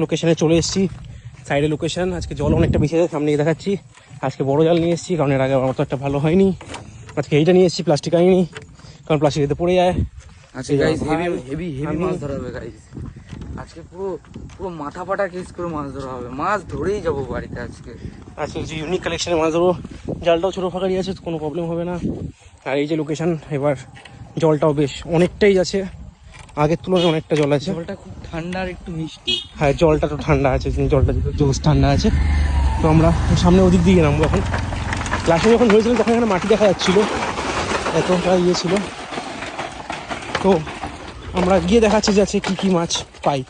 লোকেশনে চলে এসেছি, সাইডে লোকেশন। আজকে জল অনেকটা বেশি আছে, সামনে দেখাচ্ছি। আজকে বড় জাল নিয়ে এসেছি, কারণ এর আগে আমার তো একটা ভালো হয়নি। আজকে এইটা নিয়ে এসেছি, প্লাস্টিক আনিনি, কারণ প্লাস্টিক এতে পড়ে যায়। আজকে গাইস হেভি মাছ ধরা হবে গাইস। আজকে পুরো পুরো মাথা ফাটা কেস করে মাছ ধরা হবে। মাছ ধরেই যাবো বাড়িতে আজকে। আজকে যে ইউনিক কালেকশনে মাছ ধরবো। জালটাও ছোটো ফাঁকারি আছে, কোনো প্রবলেম হবে না। আর এই যে লোকেশন, এবার জলটাও বেশ অনেকটাই আছে, আগের তুলনায় অনেকটা জল আছে। জলটা খুব ঠান্ডা আর একটু মিষ্টি। হ্যাঁ, জলটা তো ঠান্ডা আছে, জলটা জোস ঠান্ডা আছে। তো আমরা সামনে ওদিক দিকে নামবো এখন। ক্লাসে যখন ধরেছিলাম তখন এখানে মাটি দেখা যাচ্ছিলো, এতটা ইয়ে ছিল। তো আমরা গিয়ে দেখাচ্ছি যে আছে কী কী মাছ পাই।